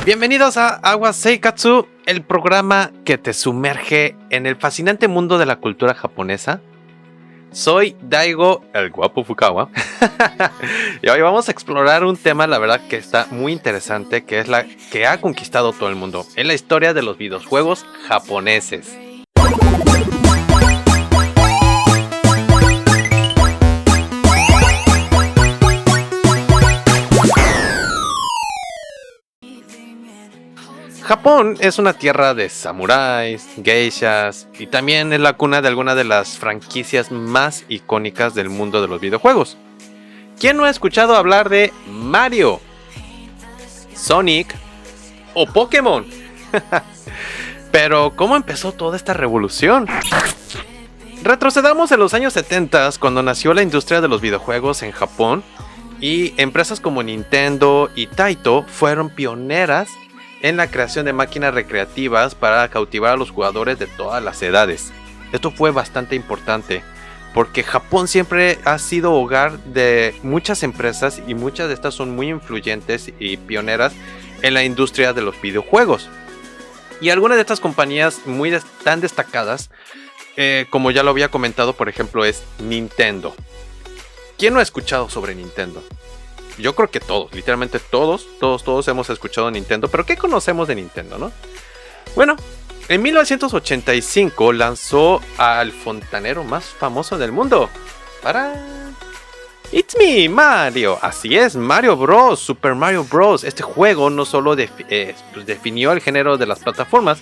Bienvenidos a Awa Seikatsu, el programa que te sumerge en el fascinante mundo de la cultura japonesa. Soy Daigo, el guapo Fukawa, y hoy vamos a explorar un tema, la verdad, que está muy interesante, que es la que ha conquistado todo el mundo. Es la historia de los videojuegos japoneses. Japón es una tierra de samuráis, geishas y también es la cuna de algunas de las franquicias más icónicas del mundo de los videojuegos. ¿Quién no ha escuchado hablar de Mario, Sonic o Pokémon? Pero ¿cómo empezó toda esta revolución? Retrocedamos en los años 70 cuando nació la industria de los videojuegos en Japón y empresas como Nintendo y Taito fueron pioneras en la creación de máquinas recreativas para cautivar a los jugadores de todas las edades. Esto fue bastante importante porque Japón siempre ha sido hogar de muchas empresas y muchas de estas son muy influyentes y pioneras en la industria de los videojuegos. Y algunas de estas compañías tan destacadas, como ya lo había comentado, por ejemplo, es Nintendo. ¿Quién no ha escuchado sobre Nintendo? Yo creo que todos, literalmente todos hemos escuchado Nintendo, pero ¿qué conocemos de Nintendo, no? Bueno, en 1985 lanzó al fontanero más famoso del mundo. It's me, Mario. Así es, Mario Bros, Super Mario Bros. Este juego no solo definió el género de las plataformas,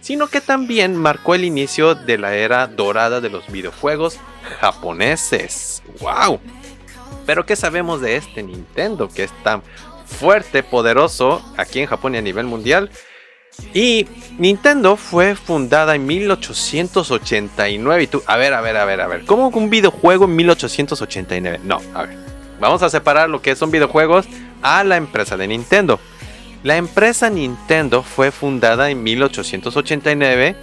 sino que también marcó el inicio de la era dorada de los videojuegos japoneses. ¡Wow! Pero ¿qué sabemos de este Nintendo que es tan fuerte, poderoso aquí en Japón y a nivel mundial? Y Nintendo fue fundada en 1889. Y tú, a ver, ¿cómo un videojuego en 1889? No, a ver, vamos a separar lo que son videojuegos a la empresa de Nintendo. La empresa Nintendo fue fundada en 1889.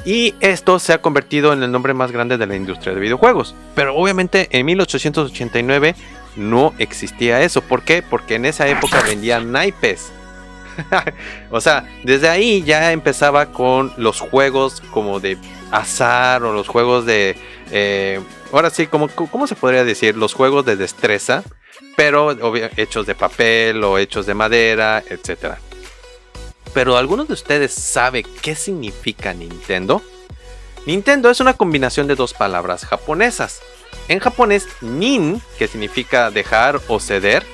Y esto se ha convertido en el nombre más grande de la industria de videojuegos. Pero obviamente en 1889 no existía eso. ¿Por qué? Porque en esa época vendían naipes. O sea, desde ahí ya empezaba con los juegos como de azar o los juegos de... ahora sí, ¿cómo se podría decir? Los juegos de destreza, pero hechos de papel o hechos de madera, etcétera. Pero ¿algunos de ustedes saben qué significa Nintendo? Nintendo es una combinación de dos palabras japonesas. En japonés, nin, que significa dejar o ceder,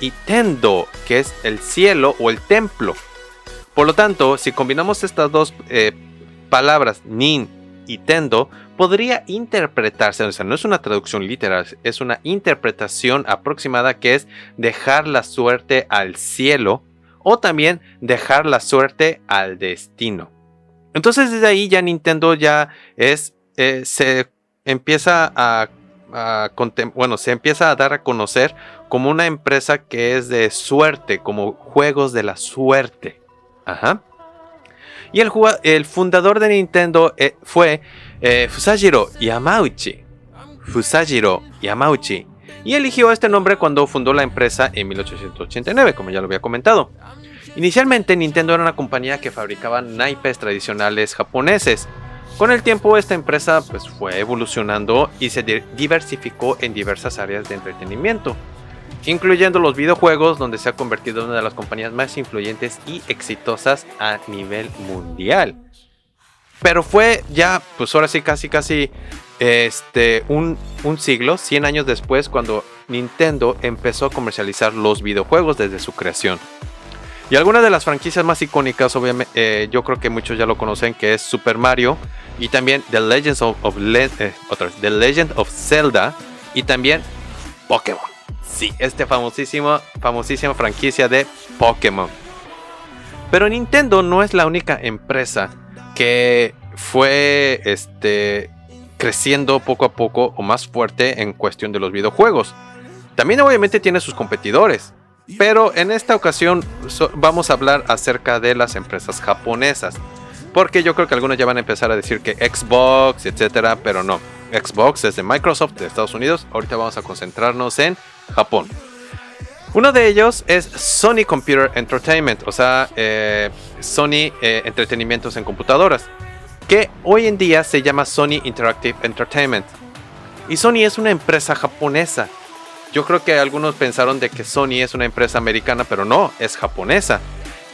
y tendo, que es el cielo o el templo. Por lo tanto, si combinamos estas dos palabras, nin y tendo, podría interpretarse, o sea, no es una traducción literal, es una interpretación aproximada que es dejar la suerte al cielo, o también dejar la suerte al destino. Entonces desde ahí ya Nintendo ya se empieza se empieza a dar a conocer como una empresa que es de suerte, como juegos de la suerte. Ajá. Y el fundador de Nintendo fue Fusajiro Yamauchi. Y eligió este nombre cuando fundó la empresa en 1889, como ya lo había comentado. Inicialmente Nintendo era una compañía que fabricaba naipes tradicionales japoneses. Con el tiempo esta empresa fue evolucionando y se diversificó en diversas áreas de entretenimiento, incluyendo los videojuegos, donde se ha convertido en una de las compañías más influyentes y exitosas a nivel mundial. Pero fue ya, ahora sí casi un siglo, 100 años después, cuando Nintendo empezó a comercializar los videojuegos desde su creación. Y algunas de las franquicias más icónicas, obviamente, yo creo que muchos ya lo conocen, que es Super Mario y también The Legend of Zelda y también Pokémon. Sí, famosísima franquicia de Pokémon. Pero Nintendo no es la única empresa que fue creciendo poco a poco o más fuerte en cuestión de los videojuegos. También obviamente tiene sus competidores. Pero en esta ocasión vamos a hablar acerca de las empresas japonesas. Porque yo creo que algunos ya van a empezar a decir que Xbox, etcétera, pero no. Xbox es de Microsoft de Estados Unidos. Ahorita vamos a concentrarnos en Japón. Uno de ellos es Sony Computer Entertainment, o sea, Sony Entretenimientos en Computadoras, que hoy en día se llama Sony Interactive Entertainment. Y Sony es una empresa japonesa. Yo creo que algunos pensaron de que Sony es una empresa americana, pero no, es japonesa.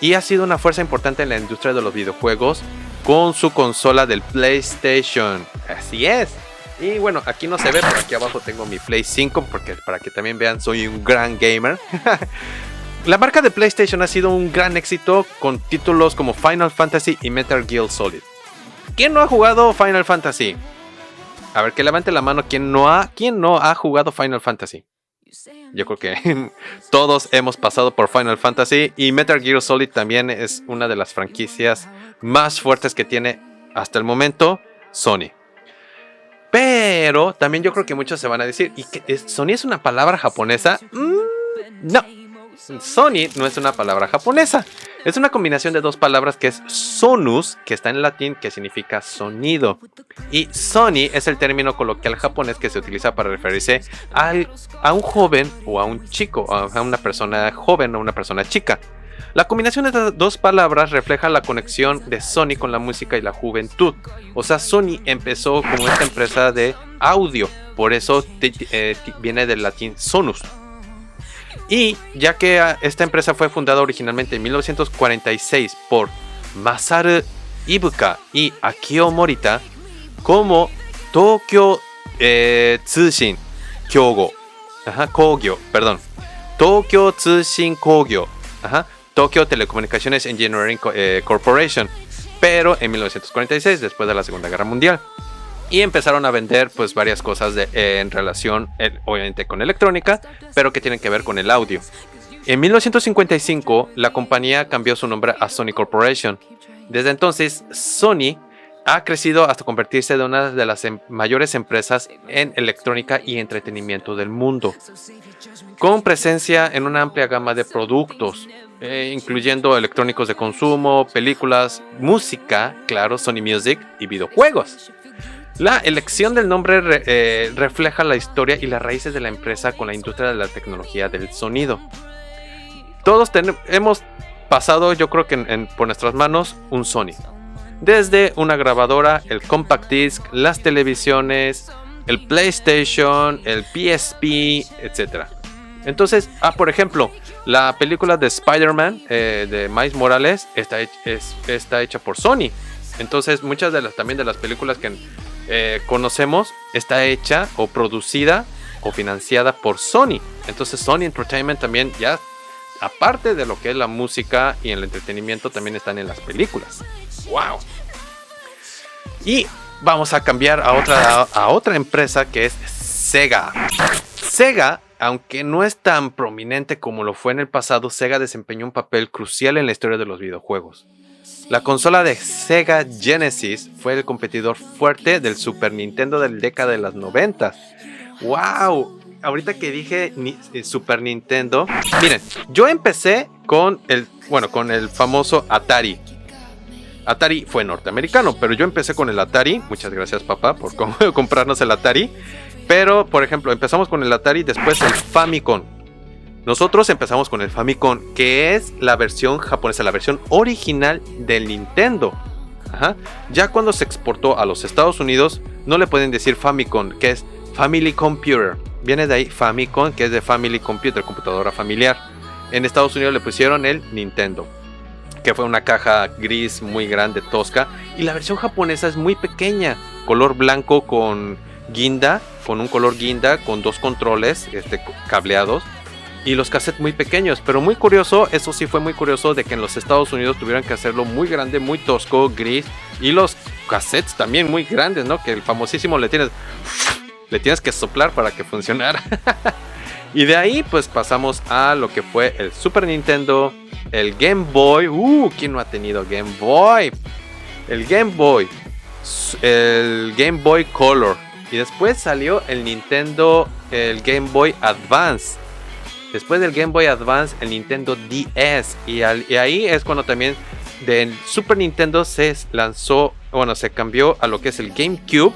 Y ha sido una fuerza importante en la industria de los videojuegos con su consola del PlayStation. Así es. Y bueno, aquí no se ve, pero aquí abajo tengo mi Play 5, porque para que también vean, soy un gran gamer. La marca de PlayStation ha sido un gran éxito con títulos como Final Fantasy y Metal Gear Solid. ¿Quién no ha jugado Final Fantasy? A ver, que levante la mano ¿quién no ha jugado Final Fantasy? Yo creo que todos hemos pasado por Final Fantasy, y Metal Gear Solid también es una de las franquicias más fuertes que tiene hasta el momento Sony. Pero también yo creo que muchos se van a decir, ¿y que Sony es una palabra japonesa? No, Sony no es una palabra japonesa. Es una combinación de dos palabras que es sonus, que está en latín, que significa sonido. Y Sony es el término coloquial japonés que se utiliza para referirse a un joven o a un chico, a una persona joven o una persona chica. La combinación de estas dos palabras refleja la conexión de Sony con la música y la juventud. O sea, Sony empezó como esta empresa de audio, por eso viene del latín sonus. Y ya que esta empresa fue fundada originalmente en 1946 por Masaru Ibuka y Akio Morita como Tokyo Tsushin Kogyo, Tokyo Tsushin Kogyo, Tokyo Telecomunications Engineering Corporation, pero en 1946, después de la Segunda Guerra Mundial. Y empezaron a vender pues varias cosas en relación, obviamente, con electrónica, pero que tienen que ver con el audio. En 1955, la compañía cambió su nombre a Sony Corporation. Desde entonces, Sony ha crecido hasta convertirse en una de las mayores empresas en electrónica y entretenimiento del mundo, con presencia en una amplia gama de productos, incluyendo electrónicos de consumo, películas, música, claro, Sony Music y videojuegos. La elección del nombre refleja la historia y las raíces de la empresa con la industria de la tecnología del sonido. Todos hemos pasado, yo creo que por nuestras manos, un Sony. Desde una grabadora, el compact disc, las televisiones, el PlayStation, el PSP, etc. Entonces, por ejemplo, la película de Spider-Man de Miles Morales está hecha por Sony. Entonces, muchas de las películas que conocemos está hecha o producida o financiada por Sony. Entonces, Sony Entertainment también, ya aparte de lo que es la música y el entretenimiento, también están en las películas. ¡Wow! Y vamos a cambiar a otra empresa, que es Sega. Sega, aunque no es tan prominente como lo fue en el pasado, Sega desempeñó un papel crucial en la historia de los videojuegos. La consola de Sega Genesis fue el competidor fuerte del Super Nintendo de la década de los 90. ¡Wow! Ahorita que dije Super Nintendo, miren, yo empecé con el famoso Atari. Atari fue norteamericano, pero yo empecé con el Atari. Muchas gracias, papá, por comprarnos el Atari. Pero, por ejemplo, empezamos con el Atari, después el Famicom. Nosotros empezamos con el Famicom, que es la versión japonesa, la versión original del Nintendo. Ya cuando se exportó a los Estados Unidos, no le pueden decir Famicom, que es Family Computer. Viene de ahí Famicom, que es de Family Computer, computadora familiar. En Estados Unidos le pusieron el Nintendo, que fue una caja gris muy grande, tosca. Y la versión japonesa es muy pequeña, color blanco con guinda, con un color guinda, con dos controles cableados. Y los cassettes muy pequeños, pero muy curioso, eso sí fue muy curioso, de que en los Estados Unidos tuvieran que hacerlo muy grande, muy tosco, gris. Y los cassettes también muy grandes, ¿no? Que el famosísimo le tienes que soplar para que funcionara. Y de ahí pues pasamos a lo que fue el Super Nintendo, el Game Boy. ¿Quién no ha tenido Game Boy? El Game Boy Color. Y después salió el Game Boy Advance. Después del Game Boy Advance, el Nintendo DS. Y ahí es cuando también del Super Nintendo se cambió a lo que es el GameCube.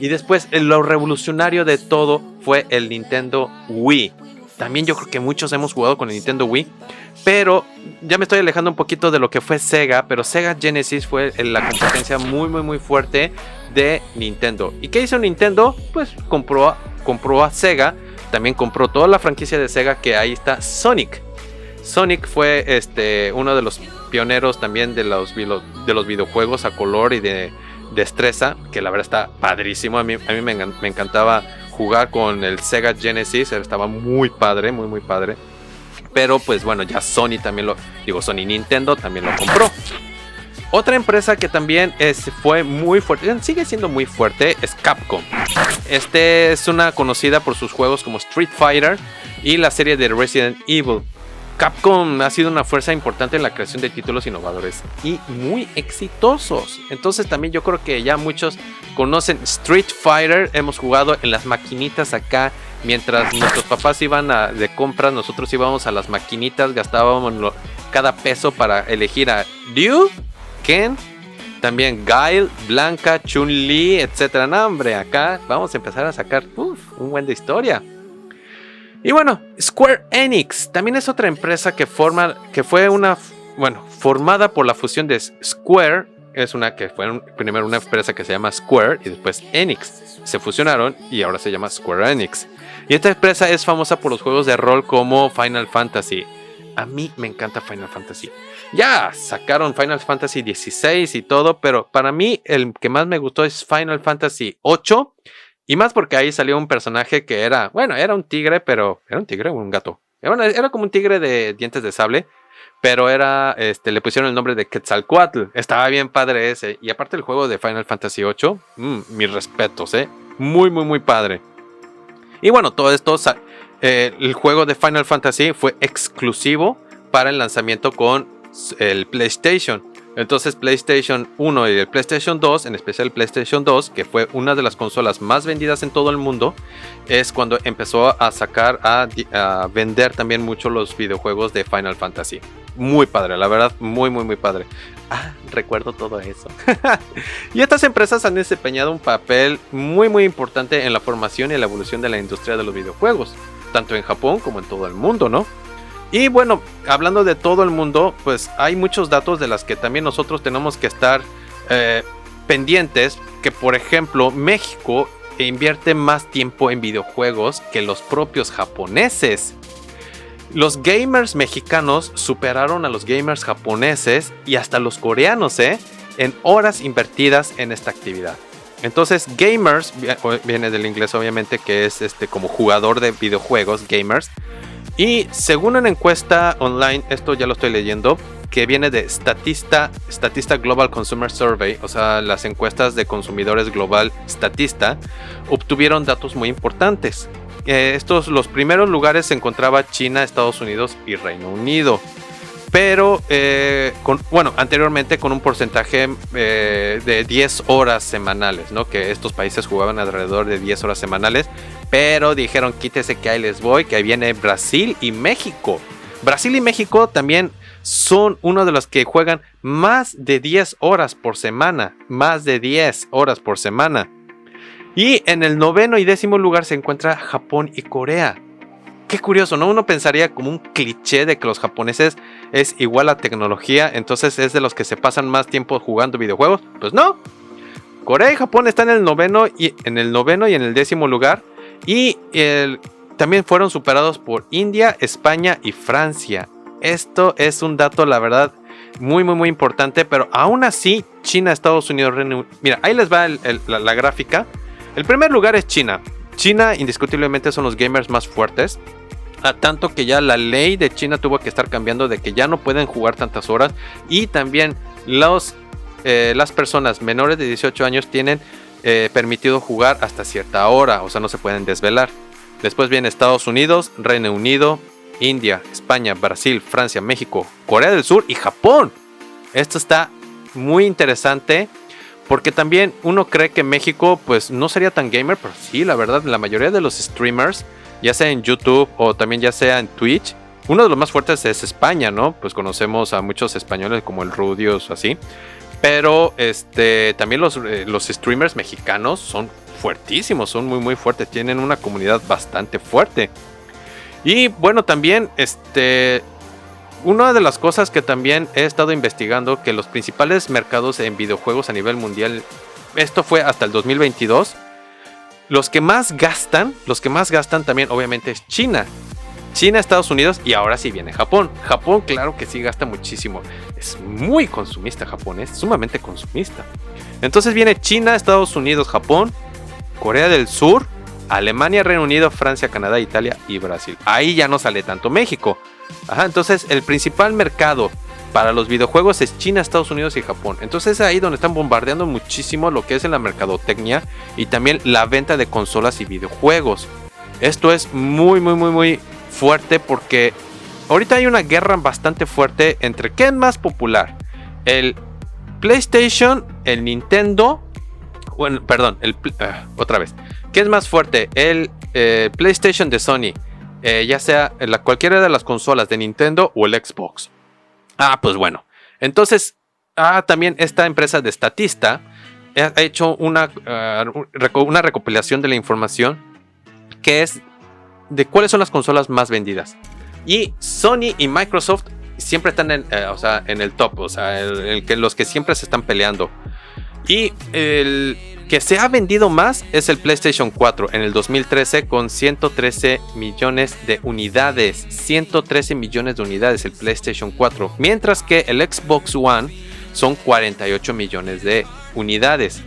Y después lo revolucionario de todo fue el Nintendo Wii. también yo creo que muchos hemos jugado con el Nintendo Wii, pero ya me estoy alejando un poquito de lo que fue Sega, pero Sega Genesis fue la competencia muy fuerte de Nintendo. ¿Y qué hizo Nintendo? Pues compró a Sega, también compró toda la franquicia de Sega, que ahí está Sonic. Sonic fue uno de los pioneros también de los videojuegos a color y de destreza, que la verdad está padrísimo. A mí me encantaba jugar con el Sega Genesis, estaba muy padre, muy padre. Pero pues bueno, ya Sony Nintendo también lo compró. Otra empresa que también fue muy fuerte, sigue siendo muy fuerte, es Capcom. Es una conocida por sus juegos como Street Fighter y la serie de Resident Evil. Capcom ha sido una fuerza importante en la creación de títulos innovadores y muy exitosos. Entonces también yo creo que ya muchos conocen Street Fighter. Hemos jugado en las maquinitas acá. Mientras nuestros papás iban de compras, nosotros íbamos a las maquinitas, gastábamos cada peso para elegir a Ryu, Ken, también Guile, Blanca, Chun-Li, etc. No, hombre, acá vamos a empezar a sacar un buen de historia. Y bueno, Square Enix también es otra empresa que formada por la fusión de Square. Fue primero una empresa que se llama Square y después Enix. Se fusionaron y ahora se llama Square Enix. Y esta empresa es famosa por los juegos de rol como Final Fantasy. A mí me encanta Final Fantasy. Ya sacaron Final Fantasy XVI y todo, pero para mí el que más me gustó es Final Fantasy VIII. Y más porque ahí salió un personaje que era un tigre, pero ¿era un tigre o un gato? Era como un tigre de dientes de sable, pero le pusieron el nombre de Quetzalcóatl. Estaba bien padre ese. Y aparte el juego de Final Fantasy VIII, mis respetos, muy padre. Y bueno, todo esto, el juego de Final Fantasy fue exclusivo para el lanzamiento con el PlayStation. Entonces PlayStation 1 y el PlayStation 2, en especial el PlayStation 2, que fue una de las consolas más vendidas en todo el mundo, es cuando empezó a vender también mucho los videojuegos de Final Fantasy. Muy padre, la verdad, muy padre. Recuerdo todo eso. Y estas empresas han desempeñado un papel muy importante en la formación y la evolución de la industria de los videojuegos, tanto en Japón como en todo el mundo, ¿no? Y bueno, hablando de todo el mundo, pues hay muchos datos de las que también nosotros tenemos que estar pendientes, que por ejemplo México invierte más tiempo en videojuegos que los propios japoneses. Los gamers mexicanos superaron a los gamers japoneses y hasta los coreanos, en horas invertidas en esta actividad. Entonces, gamers, viene del inglés obviamente, que es como jugador de videojuegos, gamers. Y según una encuesta online, esto ya lo estoy leyendo, que viene de Statista Global Consumer Survey, o sea, las encuestas de consumidores global Statista, obtuvieron datos muy importantes. Los primeros lugares se encontraba China, Estados Unidos y Reino Unido. Pero, anteriormente con un porcentaje de 10 horas semanales, ¿no? Que estos países jugaban alrededor de 10 horas semanales. Pero dijeron, quítese que ahí les voy, que ahí viene Brasil y México. Brasil y México también son uno de los que juegan más de 10 horas por semana. Más de 10 horas por semana. Y en el 9º y 10º lugar se encuentra Japón y Corea. Qué curioso, ¿no? Uno pensaría como un cliché de que los japoneses es igual a tecnología, entonces es de los que se pasan más tiempo jugando videojuegos. Pues no. Corea y Japón están en el 9º y en el 10º lugar. Y también fueron superados por India, España y Francia. Esto es un dato, la verdad, muy importante. Pero aún así, China, Estados Unidos, Reino Unido. Mira, ahí les va la gráfica. El primer lugar es China. China indiscutiblemente son los gamers más fuertes. A tanto que ya la ley de China tuvo que estar cambiando, de que ya no pueden jugar tantas horas. Y también las personas menores de 18 años tienen permitido jugar hasta cierta hora, o sea, no se pueden desvelar. Después viene Estados Unidos, Reino Unido, India, España, Brasil, Francia, México, Corea del Sur y Japón. Esto está muy interesante porque también uno cree que México pues no sería tan gamer, pero sí, la verdad, la mayoría de los streamers, ya sea en YouTube o también ya sea en Twitch, uno de los más fuertes es España, ¿no? Pues conocemos a muchos españoles como el Rudios o así. Pero también los streamers mexicanos son fuertísimos, son muy fuertes, tienen una comunidad bastante fuerte. Y bueno, también una de las cosas que también he estado investigando, que los principales mercados en videojuegos a nivel mundial, esto fue hasta el 2022, los que más gastan también obviamente es China. China, Estados Unidos y ahora sí viene Japón. Japón, claro que sí gasta muchísimo. Es muy consumista Japón, es sumamente consumista. Entonces viene China, Estados Unidos, Japón, Corea del Sur, Alemania, Reino Unido, Francia, Canadá, Italia y Brasil. Ahí ya no sale tanto México. Ajá, entonces el principal mercado para los videojuegos es China, Estados Unidos y Japón. Entonces es ahí donde están bombardeando muchísimo lo que es en la mercadotecnia y también la venta de consolas y videojuegos. Esto es muy fuerte porque ahorita hay una guerra bastante fuerte entre qué es más popular, el PlayStation, el Nintendo, bueno, perdón, otra vez, ¿qué es más fuerte? El PlayStation de Sony, ya sea cualquiera de las consolas de Nintendo o el Xbox. Pues bueno, entonces también esta empresa de Statista ha hecho una recopilación de la información que es de cuáles son las consolas más vendidas. Y Sony y Microsoft siempre están en el top, los que siempre se están peleando. Y el que se ha vendido más es el PlayStation 4 en el 2013 con 113 millones de unidades. 113 millones de unidades el PlayStation 4. Mientras que el Xbox One son 48 millones de unidades.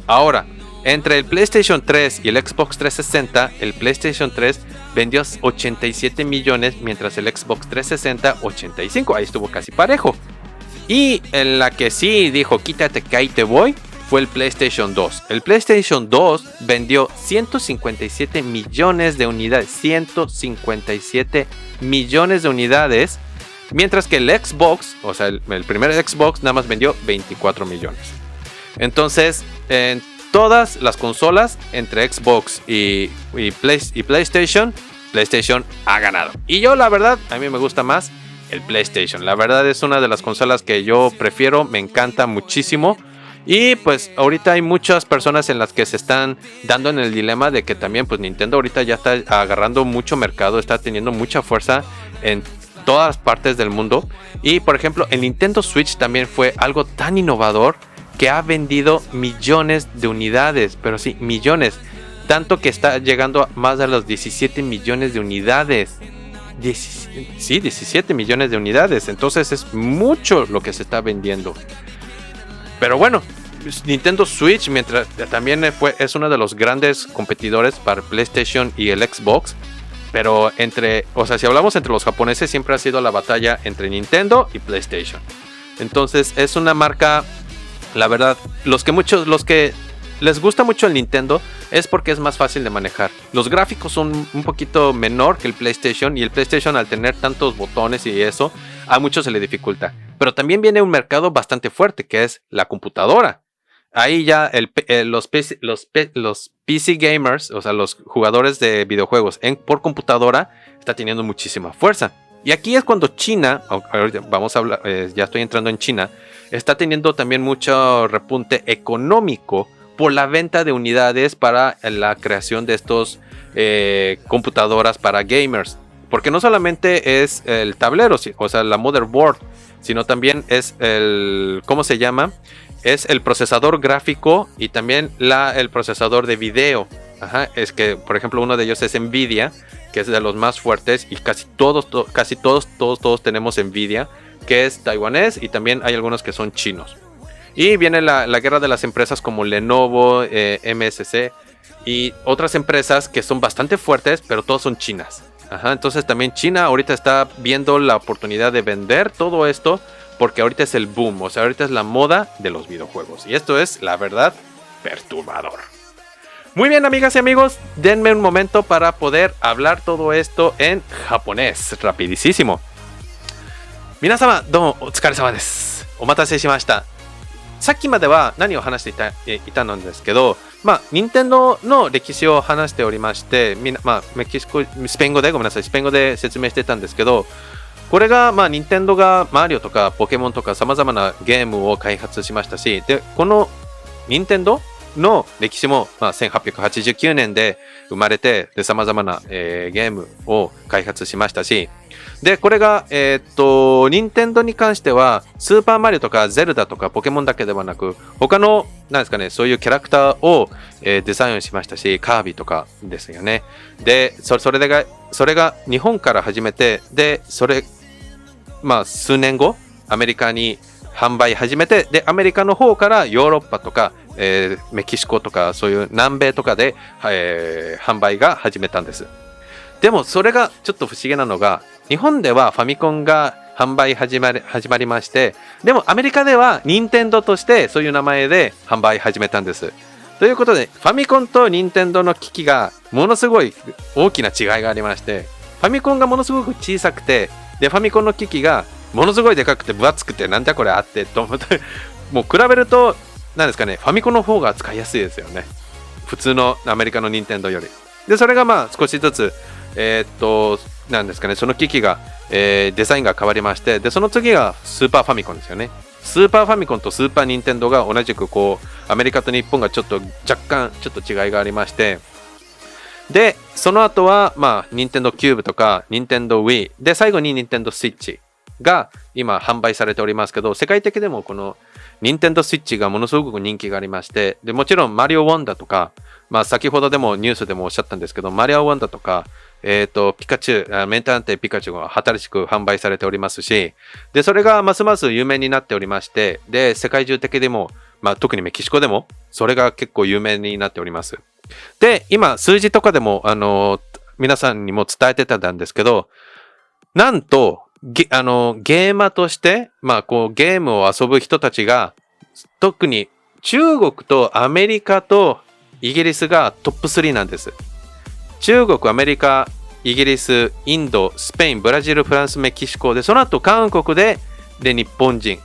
Ahora, entre el PlayStation 3 y el Xbox 360, el PlayStation 3 vendió 87 millones, mientras el Xbox 360 85. Ahí estuvo casi parejo. Y en la que sí dijo, quítate que ahí te voy, fue el PlayStation 2. El PlayStation 2 vendió 157 millones de unidades. 157 millones de unidades. Mientras que el Xbox, o sea, el primer Xbox nada más vendió 24 millones. Entonces, en todas las consolas entre Xbox y PlayStation ha ganado. Y yo la verdad, a mí me gusta más el PlayStation. La verdad es una de las consolas que yo prefiero, me encanta muchísimo. Y pues ahorita hay muchas personas en las que se están dando en el dilema de que también pues Nintendo ahorita ya está agarrando mucho mercado, está teniendo mucha fuerza en todas partes del mundo. Y por ejemplo el Nintendo Switch también fue algo tan innovador que ha vendido millones de unidades, pero sí, millones. Tanto que está llegando a más de los 17 millones de unidades. 17 millones de unidades. Entonces es mucho lo que se está vendiendo. Pero bueno, Nintendo Switch mientras también es uno de los grandes competidores para PlayStation y el Xbox. Pero si hablamos entre los japoneses, siempre ha sido la batalla entre Nintendo y PlayStation. Entonces es una marca, la verdad, los que les gusta mucho el Nintendo es porque es más fácil de manejar. Los gráficos son un poquito menor que el PlayStation, y el PlayStation, al tener tantos botones y eso, a muchos se le dificulta. Pero también viene un mercado bastante fuerte, que es la computadora. Ahí ya los PC gamers, o sea, los jugadores de videojuegos por computadora, está teniendo muchísima fuerza. Y aquí es cuando China, ahorita vamos a hablar, ya estoy entrando en China, está teniendo también mucho repunte económico por la venta de unidades para la creación de estos computadoras para gamers. Porque no solamente es el tablero, o sea, la motherboard, sino también es ¿cómo se llama? Es el procesador gráfico y también el procesador de video. Ajá, es que, por ejemplo, uno de ellos es Nvidia, que es de los más fuertes, y casi todos tenemos Nvidia, que es taiwanés, y también hay algunos que son chinos. Y viene la guerra de las empresas como Lenovo, MSC y otras empresas que son bastante fuertes, pero todas son chinas. Ajá, entonces también China ahorita está viendo la oportunidad de vender todo esto, porque ahorita es el boom, o sea, ahorita es la moda de los videojuegos. Y esto es, la verdad, perturbador. Muy bien, amigas y amigos, denme un momento para poder hablar todo esto en japonés, rapidísimo. Minasama, domo, otsukaresama desu. Omatase shimashita. さっきまでは何を話していたのですけど、任天堂の歴史を話しておりまして、スペイン語で説明してたんですけど、これが任天堂がマリオとかポケモンとか様々なゲームを開発しましたし、でこの任天堂の歴史も、1889年で生まれて、で、様々な、ゲームを開発しましたし、で、これが、任天堂に関しては、スーパーマリオとかゼルダとかポケモンだけではなく、他の、なんですかね、そういうキャラクターを、デザインしましたし、カービィとかですよね。で、それが日本から始めて、で、数年後、アメリカに販売始めて、で、アメリカの方からヨーロッパとか、メキシコとか、そういう南米とかで、販売が始めたんです。でも、それがちょっと不思議なのが、日本ではファミコンが販売始まりまして、でもアメリカでは任天堂としてそういう名前で販売始めたんです。ということで、ファミコンと任天堂の機器がものすごい大きな違いがありまして、ファミコンがものすごく小さくて、で、ファミコンの機器がものすごいでかくて分厚くて、なんじゃこれあってと思って、もう比べると、なんですかね、ファミコンの方が使いやすいですよね。普通のアメリカの任天堂より。で、それが少しずつ、なんですかね、その機器が、デザインが変わりまして、で、その次がスーパーファミコンですよね。スーパーファミコンとスーパーニンテンドーが同じくアメリカと日本が若干違いがありまして、で、その後は、ニンテンドーキューブとか、ニンテンドー Wii、で、最後にニンテンドースイッチが今販売されておりますけど、世界的でもこのニンテンドースイッチがものすごく人気がありまして、で、もちろんマリオワンダとか、先ほどでもニュースでもおっしゃったんですけど、マリオワンダとか、ピカチュウ、名探偵ピカチュウが新しく販売されておりますし、で、それがますます有名になっておりまして、で、世界中的でも、特にメキシコでも、それが結構有名になっております。で、今、数字とかでも、皆さんにも伝えてたんですけど、なんと、ゲーマーとして、ゲームを遊ぶ人たちが、特に中国とアメリカとイギリスがトップ3なんです。中国、アメリカ、イギリス、インド、スペイン、ブラジル、フランス、メキシコで、その後韓国で日本人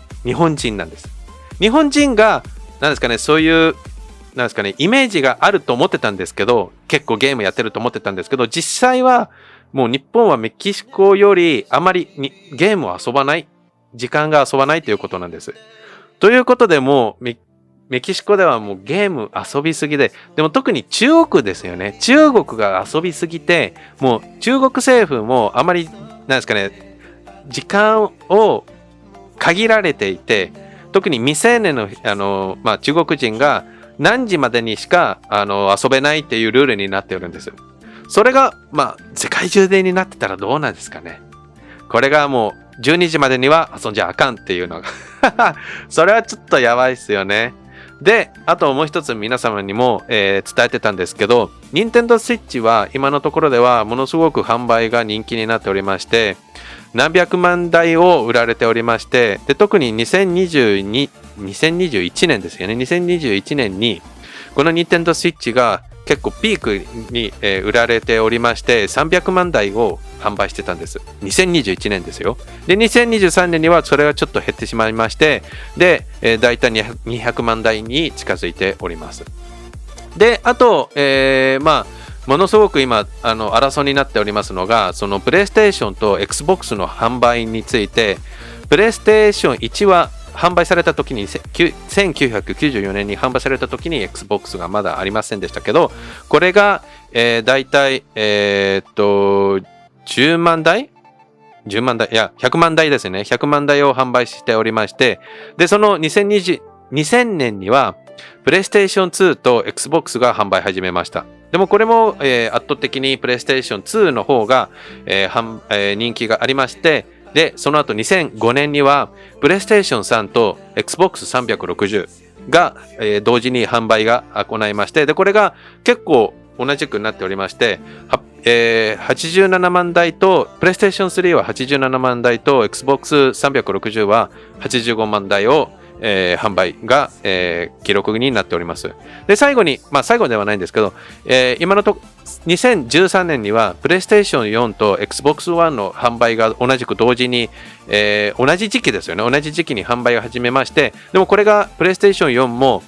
なんです。日本人が、なんですかね、そういう、なんですかね、イメージがあると思ってたんですけど、結構ゲームやってると思ってたんですけど、実際は、もう日本はメキシコよりあまりゲームを遊ばない、時間が遊ばないということなんです。ということでもう、メキシコではもうゲーム遊びすぎで、でも特に中国ですよね。中国が遊びすぎて、もう中国政府もあまり、なんですかね、時間を限られていて、特に未成年の、中国人が何時までにしか、遊べないっていうルールになっているんです。それが、世界中でになってたらどうなんですかね。これがもう12時までには遊んじゃあかんっていうのがそれはちょっとやばいっすよね。で、あともう一つ皆様にも、伝えてたんですけど、任天堂スイッチは今のところではものすごく販売が人気になっておりまして、何百万台を売られておりまして、で、特に2021年ですよね。2021年に、この任天堂スイッチが結構ピークに、売られておりまして、300万台を販売してたんです。2021年ですよ。で、2023年にはそれがちょっと減ってしまいまして、で、だいたい200万台に近づいております。で、あと、ものすごく今、争いになっておりますのが、そのプレイステーションと Xbox の販売について、プレイステーション1は販売された時に、1994年に販売された時に Xbox がまだありませんでしたけど、これが、だいたい、10万台いや、100万台ですね。100万台を販売しておりまして、で、その2000年には、プレイステーション2と Xbox が販売始めました。でもこれも、圧倒的にプレイステーション2の方が、人気がありまして、で、その後2005年には、プレイステーション3と Xbox 360が、同時に販売が行いまして、で、これが結構同じくなっておりまして、87万台と、プレイステーション3は87万台と、Xbox 360は85万台を、販売が、記録になっております。で、最後ではないんですけど、今のと2013年には、プレイステーション4と Xbox One の販売が同じく同時に、同じ時期ですよね。同じ時期に販売を始めまして、でもこれがプレイステーション4も、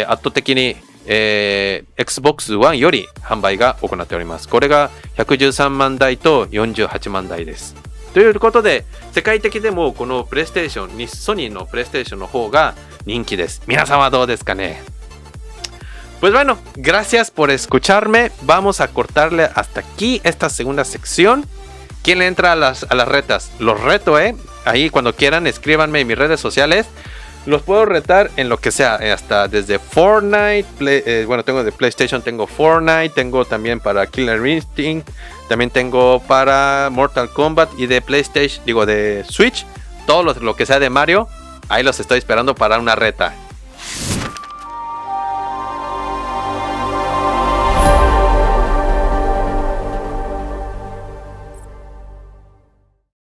圧倒的に、Xbox One より販売が行っております。これが113万台と48万台です。ということで、世界的でもこのプレイステーション、ソニーのプレイステーションの方が人気です。皆さんはどうですかね。Pues bueno, gracias por escucharme. Vamos a cortarle hasta aquí esta segunda sección. ¿Quién le entra a las retas? Los reto, ahí cuando quieran escríbanme en mis redes sociales. Los puedo retar en lo que sea, hasta desde Fortnite, bueno, tengo de PlayStation, tengo Fortnite, tengo también para Killer Instinct, también tengo para Mortal Kombat y de PlayStation, digo de Switch, todo lo que sea de Mario, ahí los estoy esperando para una reta.